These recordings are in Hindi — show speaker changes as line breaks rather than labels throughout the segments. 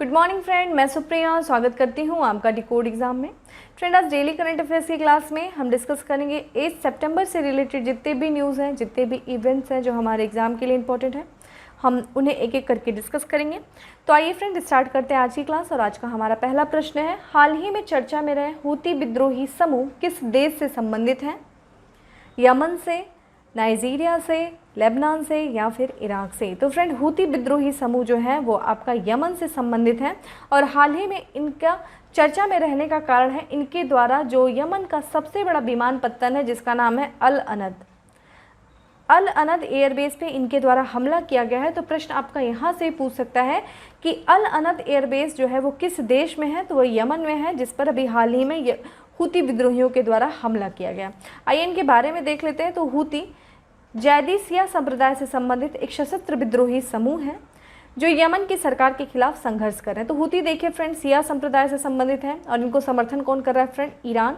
गुड मॉर्निंग फ्रेंड, मैं सुप्रिया स्वागत करती हूँ आपका डिकोड एग्जाम में। फ्रेंड, आज डेली करंट अफेयर्स की क्लास में हम डिस्कस करेंगे 8 सितंबर से रिलेटेड जितने भी न्यूज़ हैं, जितने भी इवेंट्स हैं जो हमारे एग्जाम के लिए इंपॉर्टेंट हैं, हम उन्हें एक एक करके डिस्कस करेंगे। तो आइए फ्रेंड स्टार्ट करते हैं आज की क्लास। और आज का हमारा पहला प्रश्न है, हाल ही में चर्चा में रहे हूती विद्रोही समूह किस देश से संबंधित हैं? यमन से, नाइजीरिया से, लेबनान से या फिर इराक से? तो फ्रेंड, हूती विद्रोही समूह जो है वो आपका यमन से संबंधित है और हाल ही में इनका चर्चा में रहने का कारण है इनके द्वारा जो यमन का सबसे बड़ा विमानपत्तन है जिसका नाम है अल अनद एयरबेस पे इनके द्वारा हमला किया गया है। तो प्रश्न आपका यहाँ से पूछ सकता है कि अल अनद एयरबेस जो है वो किस देश में है? तो वो यमन में है, जिस पर अभी हाल ही में हूती विद्रोहियों के द्वारा हमला किया गया। आइए इनके बारे में देख लेते हैं। तो हूती जैदी शिया संप्रदाय से संबंधित एक सशस्त्र विद्रोही समूह है जो यमन की सरकार के खिलाफ संघर्ष कर रहे हैं। तो हूती देखिए फ्रेंड, शिया संप्रदाय से संबंधित है और इनको समर्थन कौन कर रहा है फ्रेंड? ईरान,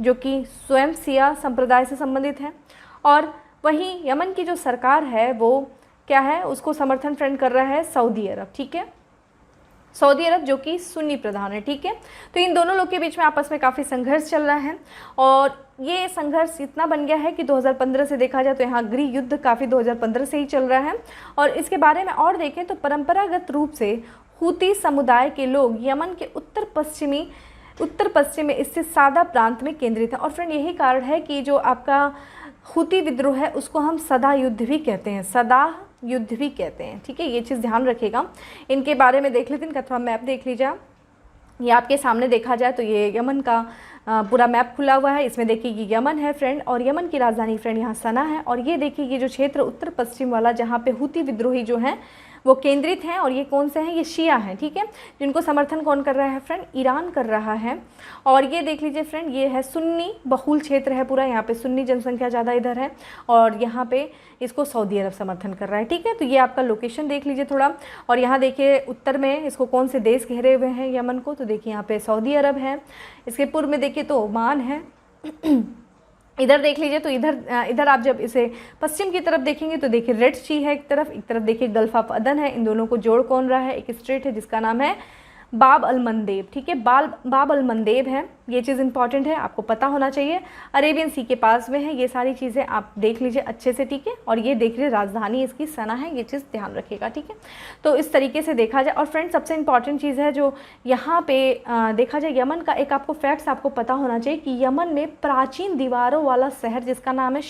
जो कि स्वयं शिया संप्रदाय से संबंधित है। और वहीं यमन की जो सरकार है वो क्या है, उसको समर्थन फ्रेंड कर रहा है सऊदी अरब। ठीक है, सऊदी अरब जो कि सुन्नी प्रधान है। ठीक है, तो इन दोनों लोग के बीच में आपस में काफ़ी संघर्ष चल रहा है और ये संघर्ष इतना बन गया है कि 2015 से देखा जाए तो यहाँ गृह युद्ध काफ़ी 2015 से ही चल रहा है। और इसके बारे में और देखें तो परंपरागत रूप से हूती समुदाय के लोग यमन के उत्तर पश्चिम में स्थित सादा प्रांत में केंद्रित है। और फ्रेंड, यही कारण है कि जो आपका हूती विद्रोह है उसको हम सदा युद्ध भी कहते हैं, सदा युद्ध भी कहते हैं। ठीक है, ये चीज़ ध्यान रखिएगा। इनके बारे में देख लेते हैं, इनका थोड़ा मैप देख लीजिए। ये आपके सामने देखा जाए तो ये यमन का पूरा मैप खुला हुआ है। इसमें देखिए ये यमन है फ्रेंड और यमन की राजधानी फ्रेंड यहाँ सना है। और ये देखिए ये जो क्षेत्र उत्तर पश्चिम वाला जहाँ पे हूती विद्रोही जो हैं वो केंद्रित हैं और ये कौन से हैं? ये शिया हैं। ठीक है, जिनको समर्थन कौन कर रहा है फ्रेंड? ईरान कर रहा है। और ये देख लीजिए फ्रेंड, ये है सुन्नी बहुल क्षेत्र है पूरा, यहाँ पे सुन्नी जनसंख्या ज़्यादा इधर है और यहाँ पे इसको सऊदी अरब समर्थन कर रहा है। ठीक है, तो ये आपका लोकेशन देख लीजिए थोड़ा। और यहाँ देखिए उत्तर में इसको कौन से देश घेरे हुए हैं यमन को? तो देखिए यहाँ पे सऊदी अरब है। इसके पूर्व में देखिए तो ओमान है। इधर देख लीजिए तो इधर आप जब इसे पश्चिम की तरफ देखेंगे तो देखिए रेड सी है एक तरफ देखिए गल्फ ऑफ अदन है। इन दोनों को जोड़ कौन रहा है? एक स्ट्रेट है जिसका नाम है बाब अल मंदेब। ठीक है, बाब अल मंदेब है। ये चीज़ इंपॉर्टेंट है, आपको पता होना चाहिए। अरेबियन सी के पास में है। ये सारी चीज़ें आप देख लीजिए अच्छे से। ठीक है, और ये देख लीजिए राजधानी इसकी सना है, ये चीज़ ध्यान रखिएगा। ठीक है, तो इस तरीके से देखा जाए। और फ्रेंड, सबसे इंपॉर्टेंट चीज़ है जो यहाँ पे देखा जाए यमन का एक आपको फैक्ट्स आपको पता होना चाहिए कि यमन में प्राचीन दीवारों वाला शहर जिसका नाम है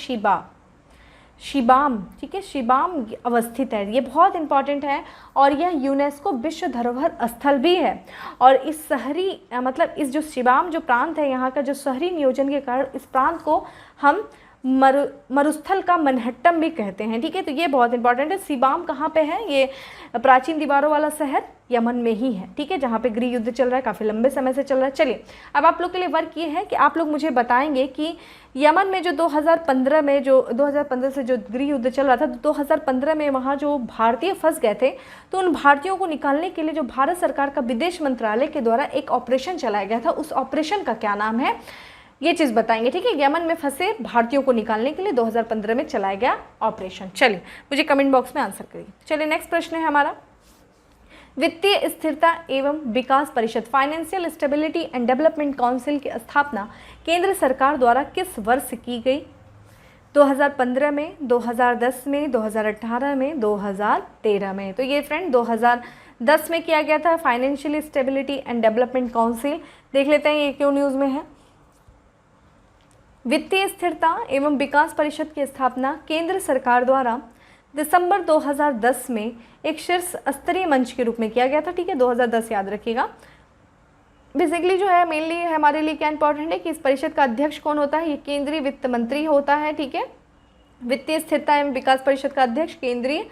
शिबाम, ठीक है, शिबाम अवस्थित है। ये बहुत इंपॉर्टेंट है और यह यूनेस्को विश्व धरोहर स्थल भी है। और इस शहरी मतलब इस जो शिबाम जो प्रांत है यहाँ का, जो शहरी नियोजन के कारण इस प्रांत को हम मरुस्थल का मनहट्टम भी कहते हैं। ठीक है, तो ये बहुत इंपॉर्टेंट है। शिबाम कहाँ पे है? ये प्राचीन दीवारों वाला शहर यमन में ही है। ठीक है, जहाँ पे गृह युद्ध चल रहा है, काफ़ी लंबे समय से चल रहा है। चलिए, अब आप लोग के लिए वर्क ये है कि आप लोग मुझे बताएंगे कि यमन में जो 2015 से जो गृह युद्ध चल रहा था, 2015 में वहाँ जो भारतीय फंस गए थे, तो उन भारतीयों को निकालने के लिए जो भारत सरकार का विदेश मंत्रालय के द्वारा एक ऑपरेशन चलाया गया था, उस ऑपरेशन का क्या नाम है? ये चीज़ बताएंगे। ठीक है, यमन में फंसे भारतीयों को निकालने के लिए 2015 में चलाया गया ऑपरेशन। चलिए, मुझे कमेंट बॉक्स में आंसर करिए। चलिए, नेक्स्ट प्रश्न है हमारा, वित्तीय स्थिरता एवं विकास परिषद financial stability and development council की स्थापना केंद्र सरकार द्वारा किस वर्ष की गई? 2015 में, 2010 में, 2018 में, 2013 में? तो ये फ्रेंड 2010 में किया गया था financial stability and development council. देख लेते हैं ये क्यों न्यूज़ में है। वित्तीय स्थिरता एवं विकास परिषद की स्थापना केंद्र सरकार द्वारा दिसंबर 2010 में एक शीर्ष स्तरीय मंच के रूप में किया गया था। ठीक है, 2010 याद रखिएगा। बेसिकली जो है मेनली हमारे लिए क्या इंपॉर्टेंट है कि इस परिषद का अध्यक्ष कौन होता है? ये केंद्रीय वित्त मंत्री होता है। ठीक है, वित्तीय स्थिरता एवं विकास परिषद का अध्यक्ष केंद्रीय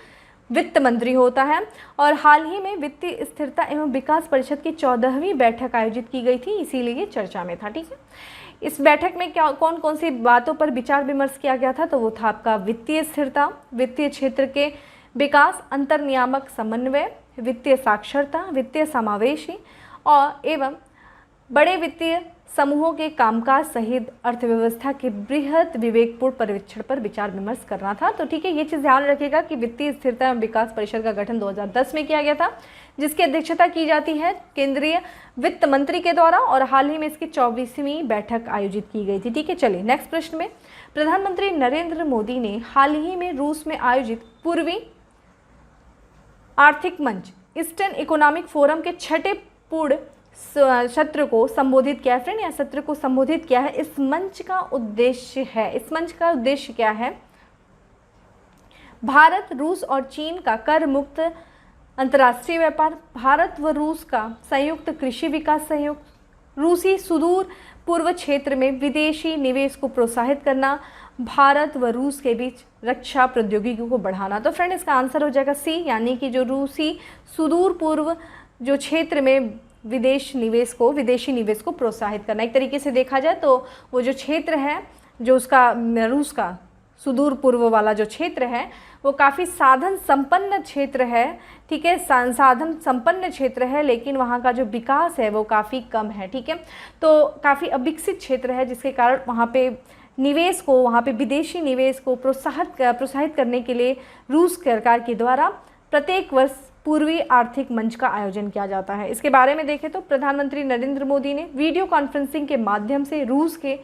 वित्त मंत्री होता है। और हाल ही में वित्तीय स्थिरता एवं विकास परिषद की 14वीं बैठक आयोजित की गई थी, इसीलिए ये चर्चा में था। ठीक है, इस बैठक में क्या कौन कौन सी बातों पर विचार विमर्श किया गया था? तो वो था आपका वित्तीय स्थिरता, वित्तीय क्षेत्र के विकास, अंतर नियामक समन्वय, वित्तीय साक्षरता, वित्तीय समावेशी और एवं बड़े वित्तीय समूहों के कामकाज सहित अर्थव्यवस्था के बृहद विवेकपूर्ण परीक्षण पर विचार विमर्श करना था। तो ठीक है, ये चीज़ ध्यान रखिएगा कि वित्तीय स्थिरता एवं विकास परिषद का गठन 2010 में किया गया था, जिसकी अध्यक्षता की जाती है केंद्रीय वित्त मंत्री के द्वारा, और हाल ही में इसकी 24वीं बैठक आयोजित की गई थी। ठीक है, चलिए नेक्स्ट प्रश्न में, प्रधानमंत्री नरेंद्र मोदी ने हाल ही में रूस में आयोजित पूर्वी आर्थिक मंच ईस्टर्न इकोनॉमिक फोरम के छठे पूर्ण सत्र को संबोधित किया है। फ्रेंड, यह सत्र को संबोधित किया है। इस मंच का उद्देश्य क्या है? भारत, रूस और चीन का कर मुक्त अंतर्राष्ट्रीय व्यापार, भारत व रूस का संयुक्त कृषि विकास सहयोग, रूसी सुदूर पूर्व क्षेत्र में विदेशी निवेश को प्रोत्साहित करना, भारत व रूस के बीच रक्षा प्रौद्योगिकी को बढ़ाना। तो फ्रेंड, इसका आंसर हो जाएगा सी, यानी कि जो रूसी सुदूर पूर्व जो क्षेत्र में विदेशी निवेश को प्रोत्साहित करना। एक तरीके से देखा जाए तो वो जो क्षेत्र है, जो उसका रूस का सुदूर पूर्व वाला जो क्षेत्र है, वो काफ़ी साधन संपन्न क्षेत्र है। ठीक है, साधन संपन्न क्षेत्र है, लेकिन वहाँ का जो विकास है वो काफ़ी कम है। ठीक है, तो काफ़ी अविकसित क्षेत्र है, जिसके कारण वहाँ पे विदेशी निवेश को प्रोत्साहित करने के लिए रूस सरकार के द्वारा प्रत्येक वर्ष पूर्वी आर्थिक मंच का आयोजन किया जाता है। इसके बारे में देखें तो प्रधानमंत्री नरेंद्र मोदी ने वीडियो कॉन्फ्रेंसिंग के माध्यम से रूस के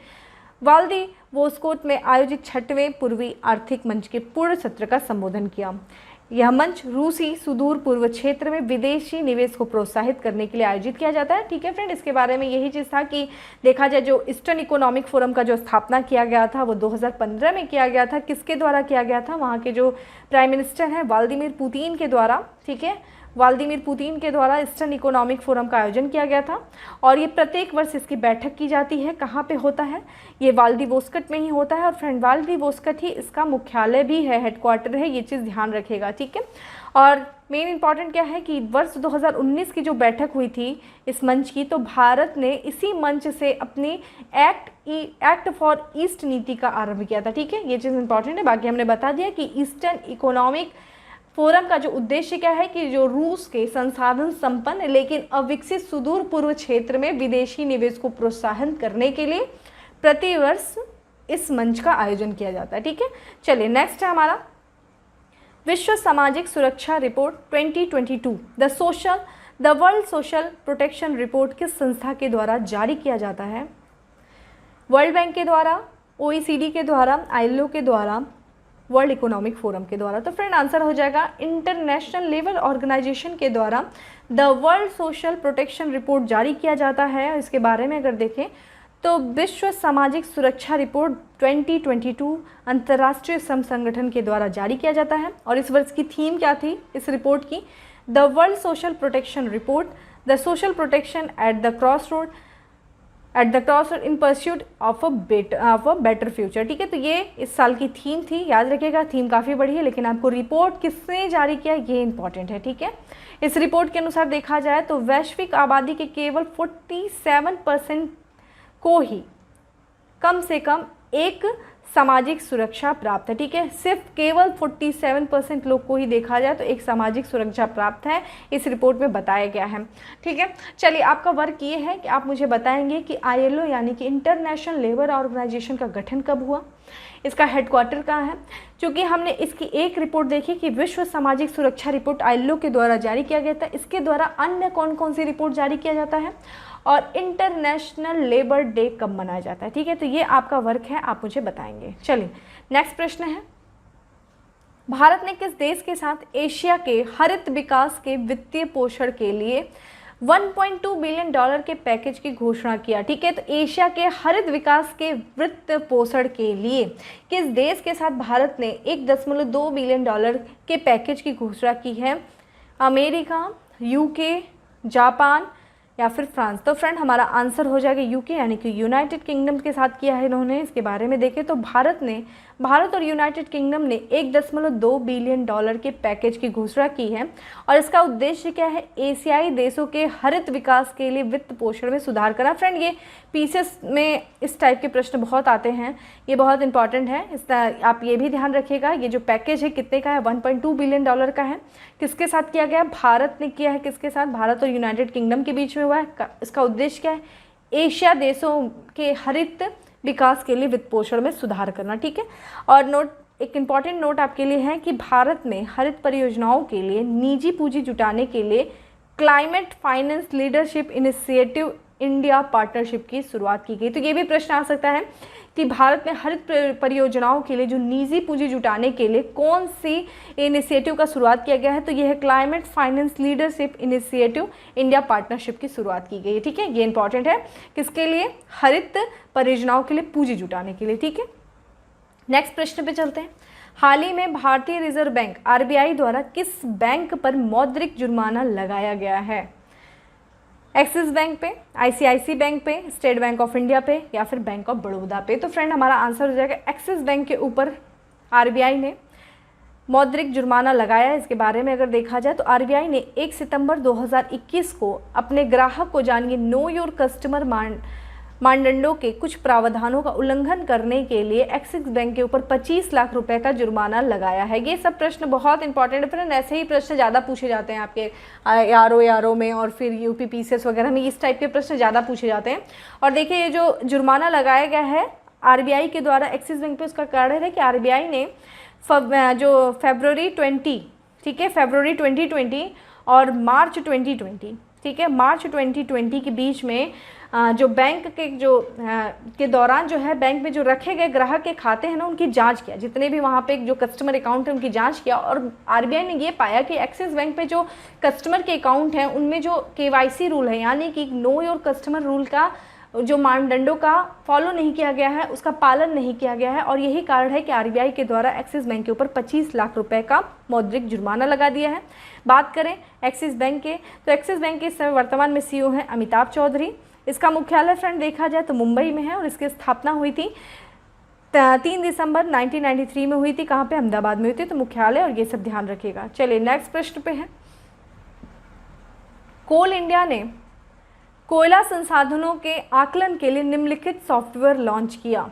व्लादिवोस्तोक में आयोजित 6वें पूर्वी आर्थिक मंच के पूर्ण सत्र का संबोधन किया। यह मंच रूसी सुदूर पूर्व क्षेत्र में विदेशी निवेश को प्रोत्साहित करने के लिए आयोजित किया जाता है। ठीक है फ्रेंड, इसके बारे में यही चीज़ था कि देखा जाए जो ईस्टर्न इकोनॉमिक फोरम का जो स्थापना किया गया था वो 2015 में किया गया था। किसके द्वारा किया गया था? वहाँ के जो प्राइम मिनिस्टर हैं व्लादिमीर पुतिन के द्वारा। ठीक है, व्लादिमीर पुतिन के द्वारा ईस्टर्न इकोनॉमिक फोरम का आयोजन किया गया था, और ये प्रत्येक वर्ष इसकी बैठक की जाती है। कहाँ पे होता है? ये व्लादिवोस्तोक में ही होता है, और फ्रेंड व्लादिवोस्तोक ही इसका मुख्यालय भी है, हेडक्वार्टर है। ये चीज़ ध्यान रखेगा। ठीक है, और मेन इंपॉर्टेंट क्या है कि वर्ष 2019 की जो बैठक हुई थी इस मंच की, तो भारत ने इसी मंच से अपनी एक्ट फॉर ईस्ट नीति का आरंभ किया था। ठीक है, ये चीज़ इंपॉर्टेंट है। बाकी हमने बता दिया कि ईस्टर्न इकोनॉमिक फोरम का जो उद्देश्य क्या है कि जो रूस के संसाधन संपन्न लेकिन अविकसित सुदूर पूर्व क्षेत्र में विदेशी निवेश को प्रोत्साहन करने के लिए प्रतिवर्ष इस मंच का आयोजन किया जाता है। ठीक है, चलिए नेक्स्ट है हमारा विश्व सामाजिक सुरक्षा report 2022 the world social protection report किस संस्था के द्वारा जारी किया जाता है? वर्ल्ड बैंक के द्वारा, OECD के द्वारा, ILO के द्वारा, वर्ल्ड इकोनॉमिक फोरम के द्वारा। तो फ्रेंड आंसर हो जाएगा इंटरनेशनल लेबर ऑर्गेनाइजेशन के द्वारा the world social protection report जारी किया जाता है। इसके बारे में अगर देखें तो विश्व सामाजिक सुरक्षा रिपोर्ट 2022 अंतर्राष्ट्रीय श्रम संगठन के द्वारा जारी किया जाता है। और इस वर्ष की थीम क्या थी इस रिपोर्ट की? The world social protection report, the social protection at the cross road in pursuit of a better future. ठीक है, तो ये इस साल की थीम थी। याद रखिएगा, थीम काफ़ी बड़ी है, लेकिन आपको रिपोर्ट किसने जारी किया ये इंपॉर्टेंट है। ठीक है, इस रिपोर्ट के अनुसार देखा जाए तो वैश्विक आबादी के केवल 47% को ही कम से कम एक सामाजिक सुरक्षा प्राप्त है। ठीक है, सिर्फ केवल 47% लोग को ही देखा जाए तो एक सामाजिक सुरक्षा प्राप्त है, इस रिपोर्ट में बताया गया है। ठीक है, चलिए आपका वर्क ये है कि आप मुझे बताएंगे कि ILO यानी कि इंटरनेशनल लेबर ऑर्गेनाइजेशन का गठन कब हुआ, इसका हेडक्वार्टर कहाँ है। क्योंकि हमने इसकी एक रिपोर्ट देखी कि विश्व सामाजिक सुरक्षा रिपोर्ट ILO के द्वारा जारी किया गया था, इसके द्वारा अन्य कौन कौन सी रिपोर्ट जारी किया जाता है और इंटरनेशनल लेबर डे कब मनाया जाता है। ठीक है, तो ये आपका वर्क है, आप मुझे बताएंगे। चलिए नेक्स्ट प्रश्न है, भारत ने किस देश के साथ एशिया के हरित विकास के वित्तीय पोषण के लिए $1.2 बिलियन के पैकेज की घोषणा किया? ठीक है, तो एशिया के हरित विकास के वित्त पोषण के लिए किस देश के साथ भारत ने $1.2 बिलियन के पैकेज की घोषणा की है? अमेरिका, UK, जापान या फिर फ्रांस? तो फ्रेंड हमारा आंसर हो जाएगा UK यानी कि यूनाइटेड किंगडम के साथ किया है इन्होंने। इसके बारे में देखें तो भारत और यूनाइटेड किंगडम ने $1.2 बिलियन के पैकेज की घोषणा की है, और इसका उद्देश्य क्या है? एशियाई देशों के हरित विकास के लिए वित्त पोषण में सुधार करना। फ्रेंड ये पीसीएस में इस टाइप के प्रश्न बहुत आते हैं, ये बहुत इंपॉर्टेंट है, इसका आप ये भी ध्यान रखिएगा। ये जो पैकेज है कितने का है? $1.2 बिलियन का है। किसके साथ किया गया? भारत ने किया है। किसके साथ? भारत और यूनाइटेड किंगडम के बीच में हुआ है। इसका उद्देश्य क्या है? एशिया देशों के हरित विकास के लिए वित्त पोषण में सुधार करना। ठीक है, और एक इम्पॉर्टेंट नोट आपके लिए है कि भारत में हरित परियोजनाओं के लिए निजी पूंजी जुटाने के लिए climate finance leadership initiative India partnership की शुरुआत की गई। तो ये भी प्रश्न आ सकता है कि भारत में हरित परियोजनाओं के लिए जो निजी पूंजी जुटाने के लिए कौन सी इनिशिएटिव का शुरुआत किया गया है, तो यह है climate finance leadership initiative India partnership की शुरुआत की गई है। ठीक है, ये इंपॉर्टेंट है, किसके लिए? हरित परियोजनाओं के लिए पूंजी जुटाने के लिए। ठीक है, नेक्स्ट प्रश्न पे चलते हैं। हाल ही में भारतीय रिजर्व बैंक आरबीआई द्वारा किस बैंक पर मौद्रिक जुर्माना लगाया गया है? एक्सिस बैंक पे, आईसीआईसी बैंक पे, स्टेट बैंक ऑफ इंडिया पे, या फिर बैंक ऑफ बड़ौदा पे? तो फ्रेंड हमारा आंसर हो जाएगा एक्सिस बैंक के ऊपर आरबीआई ने मौद्रिक जुर्माना लगाया है। इसके बारे में अगर देखा जाए तो आरबीआई ने 1 सितंबर 2021 को अपने ग्राहक को जानिए नो योर कस्टमर मानदंडों के कुछ प्रावधानों का उल्लंघन करने के लिए एक्सिस बैंक के ऊपर 25 लाख रुपए का जुर्माना लगाया है। ये सब प्रश्न बहुत इंपॉर्टेंट है फ्रेंड, ऐसे ही प्रश्न ज़्यादा पूछे जाते हैं आपके आरओ में और फिर यूपी पीसीएस वगैरह में, इस टाइप के प्रश्न ज़्यादा पूछे जाते हैं। और देखिए ये जो जुर्माना लगाया गया है आरबीआई के द्वारा एक्सिस बैंक पे, उसका कारण है कि आरबीआई ने जो फरवरी 20, ठीक है, फरवरी 2020 और मार्च 2020, ठीक है, मार्च 2020 के बीच में जो बैंक के के दौरान जो है बैंक में जो रखे गए ग्राहक के खाते हैं ना, उनकी जांच किया, जितने भी वहाँ पे जो कस्टमर अकाउंट है उनकी जांच किया, और आरबीआई ने ये पाया कि एक्सिस बैंक पे जो कस्टमर के अकाउंट हैं उनमें जो केवाईसी रूल है, यानी कि नो योर कस्टमर रूल का जो मानदंडों का फॉलो नहीं किया गया है, उसका पालन नहीं किया गया है, और यही कारण है कि आरबीआई के द्वारा एक्सिस बैंक के ऊपर 25 लाख रुपए का मौद्रिक जुर्माना लगा दिया है। बात करें एक्सिस बैंक के, तो एक्सिस बैंक के इस समय वर्तमान में सीईओ हैं अमिताभ चौधरी। इसका मुख्यालय फ्रेंड देखा जाए तो मुंबई में है, और इसकी स्थापना हुई थी 3 दिसंबर 1993 में हुई थी। कहाँ पे? अहमदाबाद में हुई थी। तो मुख्यालय और ये सब ध्यान रखिएगा। चलिए नेक्स्ट प्रश्न पे है। कोल इंडिया ने कोयला संसाधनों के आकलन के लिए निम्नलिखित सॉफ्टवेयर लॉन्च किया: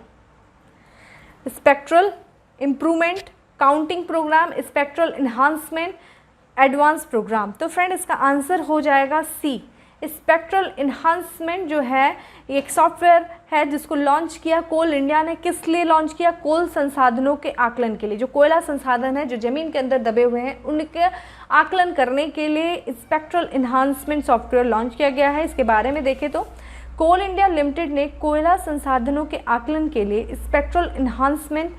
spectral improvement counting program, spectral enhancement advance program. तो फ्रेंड इसका आंसर हो जाएगा सी। स्पेक्ट्रल इन्हांसमेंट जो है एक सॉफ्टवेयर है जिसको लॉन्च किया कोल इंडिया ने। किस लिए लॉन्च किया? कोल संसाधनों के आकलन के लिए। जो कोयला संसाधन है जो ज़मीन के अंदर दबे हुए हैं उनके आकलन करने के लिए स्पेक्ट्रल इन्हांसमेंट सॉफ्टवेयर लॉन्च किया गया है। इसके बारे में देखें तो कोल इंडिया लिमिटेड ने कोयला संसाधनों के आकलन के लिए स्पेक्ट्रल इन्हांसमेंट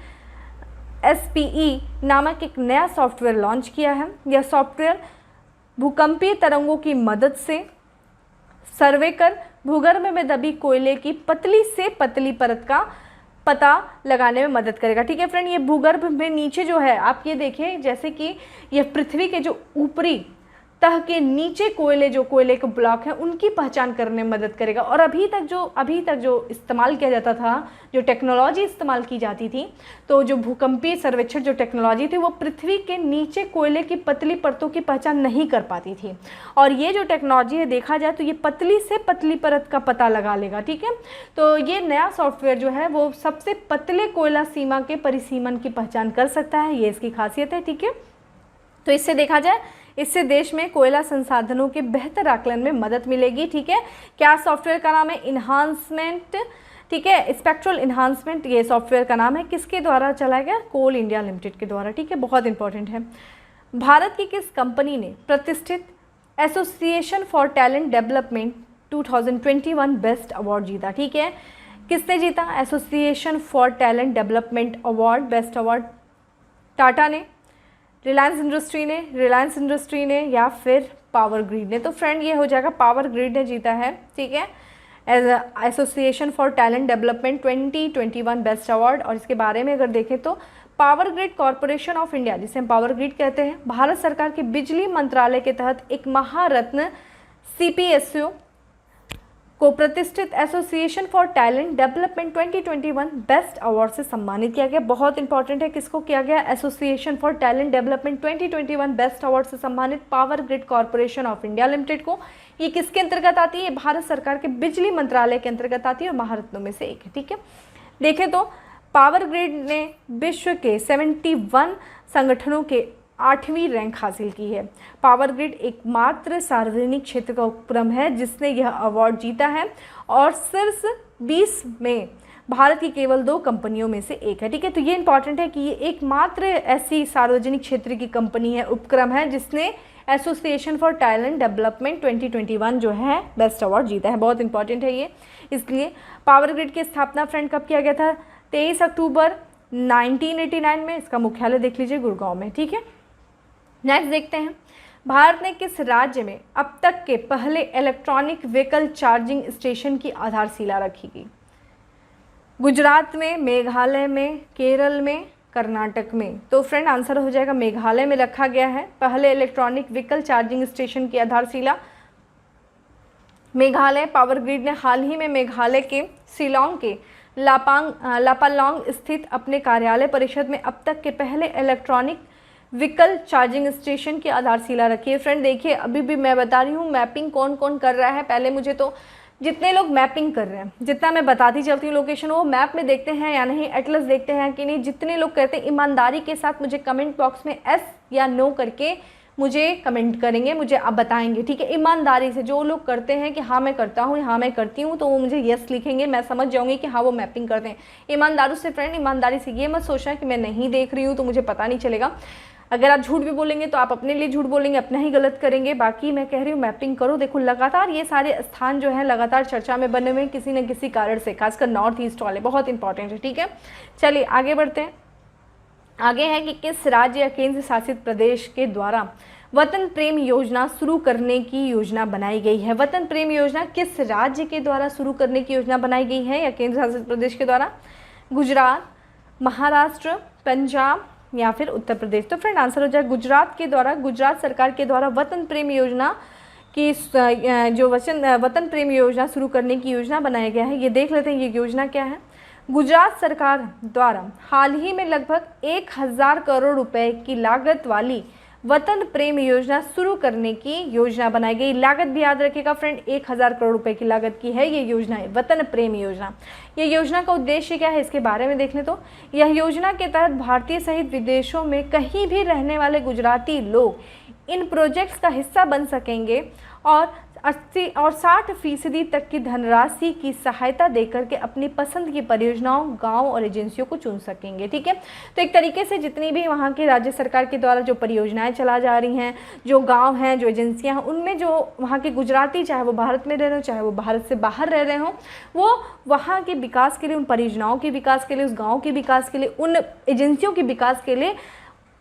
SPE नामक एक नया सॉफ्टवेयर लॉन्च किया है। यह सॉफ्टवेयर भूकंपीय तरंगों की मदद से सर्वे कर भूगर्भ में दबी कोयले की पतली से पतली परत का पता लगाने में मदद करेगा। ठीक है फ्रेंड, ये भूगर्भ में नीचे जो है आप ये देखिए, जैसे कि ये पृथ्वी के जो ऊपरी तह के नीचे कोयले के ब्लॉक हैं उनकी पहचान करने में मदद करेगा। और अभी तक जो इस्तेमाल किया जाता था, जो टेक्नोलॉजी इस्तेमाल की जाती थी, तो जो भूकंपीय सर्वेक्षण जो टेक्नोलॉजी थी वो पृथ्वी के नीचे कोयले की पतली परतों की पहचान नहीं कर पाती थी। और ये जो टेक्नोलॉजी है देखा जाए तो ये पतली से पतली परत का पता लगा लेगा। ठीक है, तो ये नया सॉफ्टवेयर जो है वो सबसे पतले कोयला सीमा के परिसीमन की पहचान कर सकता है, ये इसकी खासियत है। ठीक है, तो इससे देखा जाए इससे देश में कोयला संसाधनों के बेहतर आकलन में मदद मिलेगी। ठीक है, क्या सॉफ्टवेयर का नाम है? इन्हांसमेंट। ठीक है, स्पेक्ट्रल इन्हांसमेंट ये सॉफ्टवेयर का नाम है। किसके द्वारा चलाया गया? कोल इंडिया लिमिटेड के द्वारा। ठीक है, बहुत इंपॉर्टेंट है। भारत की किस कंपनी ने प्रतिष्ठित association for talent development 2021 best award जीता? ठीक है, किसने जीता association for talent development award, best award? Tata ने, रिलायंस इंडस्ट्री ने या फिर पावर ग्रिड ने? तो फ्रेंड ये हो जाएगा पावर ग्रिड ने जीता है। ठीक है, as association for talent development 2021 best award. और इसके बारे में अगर देखें तो power grid corporation of India, जिसे हम पावर ग्रिड कहते हैं, भारत सरकार के बिजली मंत्रालय के तहत एक महारत्न CPSU को प्रतिष्ठित association for talent development 2021 best award से सम्मानित किया गया। बहुत इंपॉर्टेंट है, किसको किया गया? Association for talent development 2021 best award से सम्मानित power grid corporation of India limited को। ये किसके अंतर्गत आती है? भारत सरकार के बिजली मंत्रालय के अंतर्गत आती है और महारत्नों में से एक है। ठीक है, देखें तो पावर ग्रिड ने विश्व के 71 संगठनों के 8वीं रैंक हासिल की है। पावर ग्रिड एकमात्र सार्वजनिक क्षेत्र का उपक्रम है जिसने यह अवार्ड जीता है और शीर्ष 20 में भारत की केवल 2 कंपनियों में से एक है। ठीक है, तो ये इंपॉर्टेंट है कि ये एकमात्र ऐसी सार्वजनिक क्षेत्र की कंपनी है, उपक्रम है, जिसने एसोसिएशन फॉर टैलेंट डेवलपमेंट 2021 जो है बेस्ट अवार्ड जीता है। बहुत इंपॉर्टेंट है ये। इसलिए पावर ग्रिड की स्थापना फ्रेंड कब किया गया था? 23 अक्टूबर 1989 में। इसका मुख्यालय देख लीजिए गुड़गांव में। ठीक है, नेक्स्ट देखते हैं, भारत ने किस राज्य में अब तक के पहले इलेक्ट्रॉनिक व्हीकल चार्जिंग स्टेशन की आधारशिला रखी गई? गुजरात में, मेघालय में, केरल में, कर्नाटक में। तो फ्रेंड आंसर हो जाएगा मेघालय में रखा गया है पहले इलेक्ट्रॉनिक व्हीकल चार्जिंग स्टेशन की आधारशिला। मेघालय पावर ग्रिड ने हाल ही में मेघालय के शिलांग के लापालोंग स्थित अपने कार्यालय परिषद में अब तक के पहले इलेक्ट्रॉनिक व्हीकल चार्जिंग स्टेशन की आधारशिला रखी है। फ्रेंड देखिए, अभी भी मैं बता रही हूँ मैपिंग कौन कौन कर रहा है। पहले मुझे तो जितने लोग मैपिंग कर रहे हैं, जितना मैं बताती चलती हूँ लोकेशन, वो मैप में देखते हैं या नहीं, एटलस देखते हैं कि नहीं। जितने लोग करते हैं ईमानदारी के साथ मुझे कमेंट बॉक्स में एस या नो करके मुझे कमेंट करेंगे, मुझे आप बताएंगे। ठीक है, ईमानदारी से जो लोग करते हैं कि हाँ मैं करता हूँ, हाँ मैं करती हूँ, तो वो मुझे यस लिखेंगे, मैं समझ जाऊँगी कि हाँ वो मैपिंग करते हैं। ईमानदारी से फ्रेंड, ईमानदारी से, ये मत सोचना कि मैं नहीं देख रही हूँ तो मुझे पता नहीं चलेगा। अगर आप झूठ भी बोलेंगे तो आप अपने लिए झूठ बोलेंगे, अपना ही गलत करेंगे। बाकी मैं कह रही हूँ मैपिंग करो। देखो लगातार ये सारे स्थान जो है लगातार चर्चा में बने हुए हैं किसी न किसी कारण से, खासकर नॉर्थ ईस्ट वाले, बहुत इंपॉर्टेंट है। ठीक है, चलिए आगे बढ़ते हैं। आगे है कि किस राज्य या केंद्र शासित प्रदेश के द्वारा वतन प्रेम योजना शुरू करने की योजना बनाई गई है? वतन प्रेम योजना किस राज्य के द्वारा शुरू करने की योजना बनाई गई है या केंद्र शासित प्रदेश के द्वारा? गुजरात, महाराष्ट्र, पंजाब या फिर उत्तर प्रदेश। तो फ्रेंड आंसर हो जाए गुजरात के द्वारा, गुजरात सरकार के द्वारा वतन प्रेम योजना की जो वतन प्रेम योजना शुरू करने की योजना बनाया गया है। ये देख लेते हैं ये योजना क्या है। गुजरात सरकार द्वारा हाल ही में लगभग 1000 करोड़ रुपए की लागत वाली वतन प्रेम योजना शुरू करने की योजना बनाई गई। लागत भी याद रखिएगा फ्रेंड, 1000 करोड़ रुपए की लागत की है ये योजना, है वतन प्रेम योजना। ये योजना का उद्देश्य क्या है इसके बारे में देख ले तो यह योजना के तहत भारतीय सहित विदेशों में कहीं भी रहने वाले गुजराती लोग इन प्रोजेक्ट्स का हिस्सा बन सकेंगे और 80 और 60% तक की धनराशि की सहायता देकर के अपनी पसंद की परियोजनाओं, गांव और एजेंसियों को चुन सकेंगे। ठीक है, तो एक तरीके से जितनी भी वहाँ की राज्य सरकार के द्वारा जो परियोजनाएं चला जा रही हैं, जो गांव हैं, जो एजेंसियां हैं, उनमें जो वहाँ के गुजराती, चाहे वो भारत में रह रहे हो चाहे वो भारत से बाहर रह रहे हों, वो वहाँ के विकास के लिए, उन परियोजनाओं के विकास के लिए, उस गाँव के विकास के लिए, उन एजेंसियों के विकास के लिए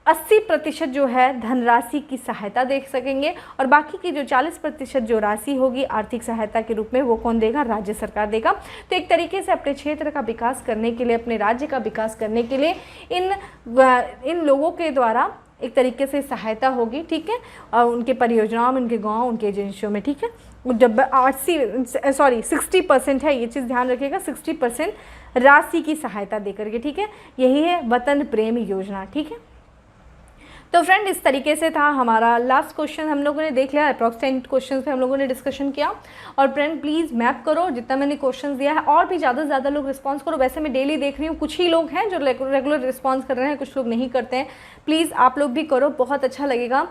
80% जो है धनराशि की सहायता दे सकेंगे और बाकी की जो 40% जो राशि होगी आर्थिक सहायता के रूप में वो कौन देगा? राज्य सरकार देगा। तो एक तरीके से अपने क्षेत्र का विकास करने के लिए, अपने राज्य का विकास करने के लिए इन लोगों के द्वारा एक तरीके से सहायता होगी। ठीक है, और उनके परियोजनाओं में, उनके गाँव, उनके एजेंसियों में। ठीक है, जब 60% है, ये चीज़ ध्यान रखिएगा, 60% राशि की सहायता दे करके। ठीक है, यही है वतन प्रेम योजना। ठीक है, तो फ्रेंड इस तरीके से था हमारा लास्ट क्वेश्चन, हम लोगों ने देख लिया। अप्रॉक्स 10 क्वेश्चन पे हम लोगों ने डिस्कशन किया। और फ्रेंड प्लीज़ मैप करो जितना मैंने क्वेश्चन दिया है, और भी ज़्यादा से ज़्यादा लोग रिस्पॉन्स करो। वैसे मैं डेली देख रही हूँ कुछ ही लोग हैं जो रेगुलर रिस्पॉन्स कर रहे हैं, कुछ लोग नहीं करते हैं। प्लीज़ आप लोग भी करो, बहुत अच्छा लगेगा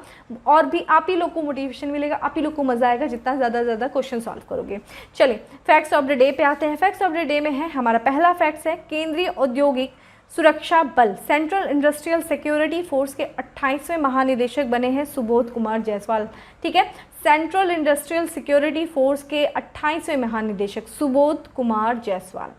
और भी आप ही लोग को मोटिवेशन मिलेगा, आप ही लोग को मज़ा आएगा जितना ज़्यादा क्वेश्चन सॉल्व करोगे। चलिए फैक्ट्स ऑफ द डे पे आते हैं। फैक्ट्स ऑफ द डे में है हमारा पहला फैक्ट्स है केंद्रीय औद्योगिक सुरक्षा बल सेंट्रल इंडस्ट्रियल सिक्योरिटी फोर्स के 28वें महानिदेशक बने हैं सुबोध कुमार जायसवाल। ठीक है, सेंट्रल इंडस्ट्रियल सिक्योरिटी फोर्स के 28वें महानिदेशक सुबोध कुमार जायसवाल।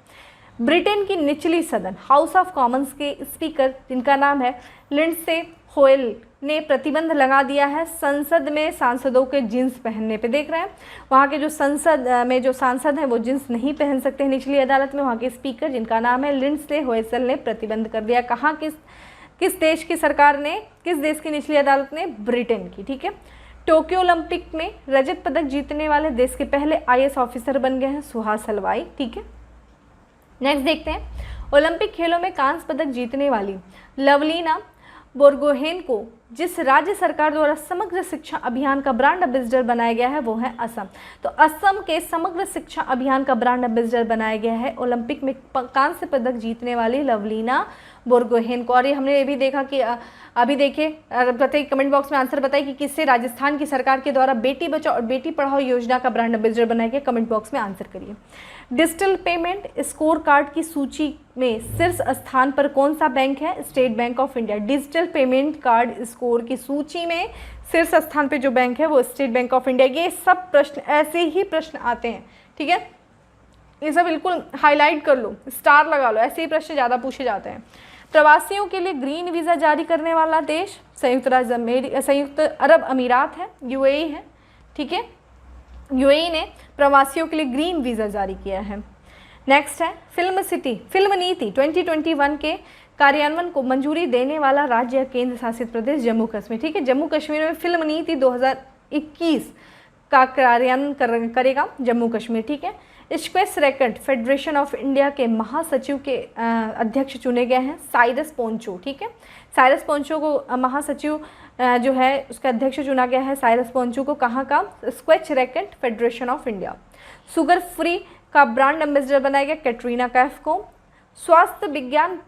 ब्रिटेन की निचली सदन हाउस ऑफ कॉमन्स के स्पीकर जिनका नाम है लिंडसे होयल ने प्रतिबंध लगा दिया है संसद में सांसदों के जींस पहनने पे। देख रहे हैं वहाँ के जो संसद में जो सांसद हैं वो जींस नहीं पहन सकते हैं निचली अदालत में। वहाँ के स्पीकर जिनका नाम है लिंडसे होयल ने प्रतिबंध कर दिया। कहाँ, किस देश की सरकार ने, किस देश की निचली अदालत ने? ब्रिटेन की। ठीक है, टोक्यो ओलंपिक में रजत पदक जीतने वाले देश के पहले IAS ऑफिसर बन गए हैं सुहास हलवाई। ठीक है, नेक्स्ट देखते हैं ओलंपिक खेलों में कांस्य पदक जीतने वाली लवलीना बोरगोहेन को जिस राज्य सरकार द्वारा समग्र शिक्षा अभियान का ब्रांड एम्बेसडर बनाया गया है वो है असम। तो असम के समग्र शिक्षा अभियान का ब्रांड एम्बेसडर बनाया गया है ओलंपिक में कांस्य पदक जीतने वाली लवलीना बोरगोहेन को। और ये हमने ये भी देखा कि अभी देखिए, बताइए कमेंट बॉक्स में आंसर बताइए कि किससे राजस्थान की सरकार के द्वारा बेटी बचाओ और बेटी पढ़ाओ योजना का ब्रांड एम्बेसडर बनाया गया। कमेंट बॉक्स में आंसर करिए। डिजिटल पेमेंट स्कोर कार्ड की सूची में शीर्ष स्थान पर कौन सा बैंक है? State bank of India. Digital payment card score की सूची में शीर्ष स्थान पे जो बैंक है वो स्टेट बैंक ऑफ इंडिया। ये सब प्रश्न ऐसे ही प्रश्न आते हैं, ठीक है, ये सब बिल्कुल हाईलाइट कर लो, स्टार लगा लो, ऐसे ही प्रश्न ज़्यादा पूछे जाते हैं। प्रवासियों के लिए ग्रीन वीज़ा जारी करने वाला देश संयुक्त अरब अमीरात है, यूएई है, ठीक है। यूएई ने प्रवासियों के लिए ग्रीन वीज़ा जारी किया है। नेक्स्ट है फिल्म नीति 2021 के कार्यान्वयन को मंजूरी देने वाला राज्य या केंद्र शासित प्रदेश जम्मू कश्मीर, ठीक है। जम्मू कश्मीर में फिल्म नीति 2021 का कार्यान्वयन करेगा जम्मू कश्मीर, ठीक है। Squash racket federation of India के महासचिव के अध्यक्ष चुने गए हैं साइरस पोंचो, ठीक है। साइरस पोंचो को महासचिव जो है उसका अध्यक्ष चुना गया है साइरस पोंचो को। कहाँ का? Squash racket federation of India. Sugar free का ब्रांड एम्बेसडर बनाया गया कैटरीना कैफ को। स्वास्थ्य विज्ञान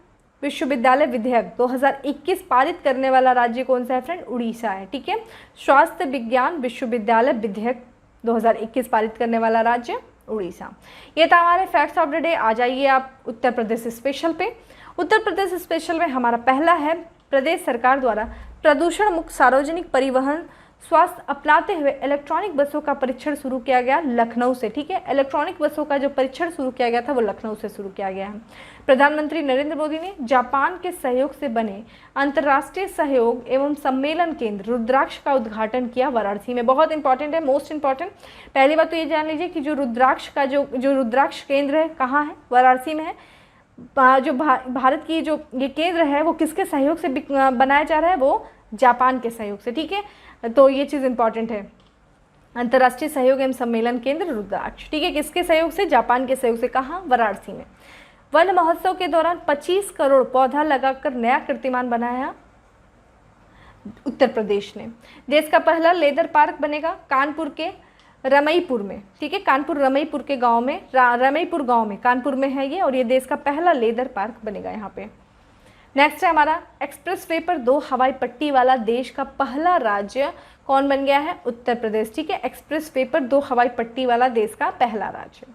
विश्वविद्यालय विधेयक 2021 पारित करने वाला राज्य कौन सा है फ्रेंड? उड़ीसा है, ठीक है। स्वास्थ्य विज्ञान विश्वविद्यालय विधेयक 2021 पारित करने वाला राज्य उड़ीसा। ये था हमारे फैक्ट्स ऑफ द डे। आ जाइए आप उत्तर प्रदेश स्पेशल पे। उत्तर प्रदेश स्पेशल में हमारा पहला है, प्रदेश सरकार द्वारा प्रदूषण मुक्त सार्वजनिक परिवहन स्वास्थ्य अपनाते हुए इलेक्ट्रॉनिक बसों का परीक्षण शुरू किया गया लखनऊ से, ठीक है। इलेक्ट्रॉनिक बसों का जो परीक्षण शुरू किया गया था वो लखनऊ से शुरू किया गया है। प्रधानमंत्री नरेंद्र मोदी ने जापान के सहयोग से बने अंतर्राष्ट्रीय सहयोग एवं सम्मेलन केंद्र रुद्राक्ष का उद्घाटन किया वाराणसी में। बहुत इंपॉर्टेंट है, मोस्ट इंपॉर्टेंट। पहली बात तो ये जान लीजिए कि जो रुद्राक्ष का जो रुद्राक्ष केंद्र है कहाँ है? वाराणसी में है। जो भारत की जो ये केंद्र है वो किसके सहयोग से बनाया जा रहा है? वो जापान के सहयोग से, ठीक है। तो ये चीज़ इंपॉर्टेंट है, अंतर्राष्ट्रीय सहयोग एवं सम्मेलन केंद्र रुद्राक्ष, ठीक है। किसके सहयोग से? जापान के सहयोग से। कहाँ? वाराणसी में। वन महोत्सव के दौरान 25 करोड़ पौधा लगाकर नया कीर्तिमान बनाया उत्तर प्रदेश ने। देश का पहला लेदर पार्क बनेगा कानपुर के रमईपुर में, ठीक है। कानपुर रमईपुर के गांव में, रमईपुर गांव में, कानपुर में है ये, और ये देश का पहला लेदर पार्क बनेगा यहाँ पे। नेक्स्ट है हमारा एक्सप्रेस वे पर 2 हवाई पट्टी वाला देश का पहला राज्य कौन बन गया है? उत्तर प्रदेश, ठीक है। एक्सप्रेस वे पर 2 हवाई पट्टी वाला देश का पहला राज्य।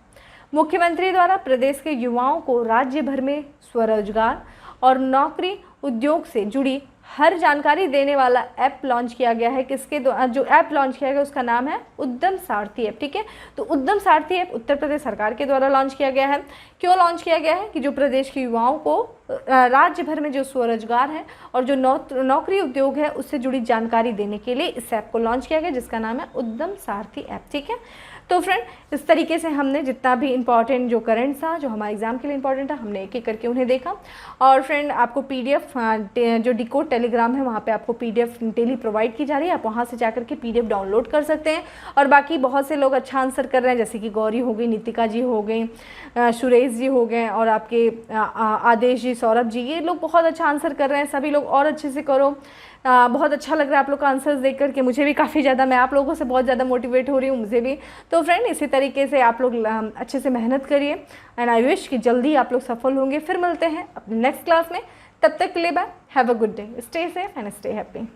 मुख्यमंत्री द्वारा प्रदेश के युवाओं को राज्य भर में स्वरोजगार और नौकरी उद्योग से जुड़ी हर जानकारी देने वाला ऐप लॉन्च किया गया है। किसके जो ऐप लॉन्च किया गया उसका नाम है उद्यम सारथी ऐप, ठीक है। तो उद्यम सारथी ऐप उत्तर प्रदेश सरकार के द्वारा लॉन्च किया गया है। क्यों लॉन्च किया गया है? कि जो प्रदेश के युवाओं को राज्य भर में जो स्वरोजगार है और जो नौकरी उद्योग है उससे जुड़ी जानकारी देने के लिए इस ऐप को लॉन्च किया गया, जिसका नाम है उद्यम सारथी ऐप, ठीक है। तो फ्रेंड, इस तरीके से हमने जितना भी इंपॉर्टेंट जो करंट था, जो हमारे एग्जाम के लिए इंपॉर्टेंट था, हमने एक एक करके उन्हें देखा। और फ्रेंड, आपको पीडीएफ जो डिकोड टेलीग्राम है वहाँ पे आपको पीडीएफ डेली प्रोवाइड की जा रही है, आप वहाँ से जाकर के पीडीएफ डाउनलोड कर सकते हैं। और बाकी बहुत से लोग अच्छा आंसर कर रहे हैं, जैसे कि गौरी हो गई, नितिका जी हो गई, सुरेश जी हो गए, और आपके आदेश जी, सौरभ जी, ये लोग बहुत अच्छा आंसर कर रहे हैं। सभी लोग और अच्छे से करो। बहुत अच्छा लग रहा है आप लोग का आंसर्स देख करके, मुझे भी काफ़ी ज़्यादा, मैं आप लोगों से बहुत ज़्यादा मोटिवेट हो रही हूँ, मुझे भी। तो फ्रेंड, इसी तरीके से आप लोग अच्छे से मेहनत करिए, एंड आई विश कि जल्दी आप लोग सफल होंगे। फिर मिलते हैं अपने नेक्स्ट क्लास में, तब तक के लिए bye, have a good day, stay safe and stay happy.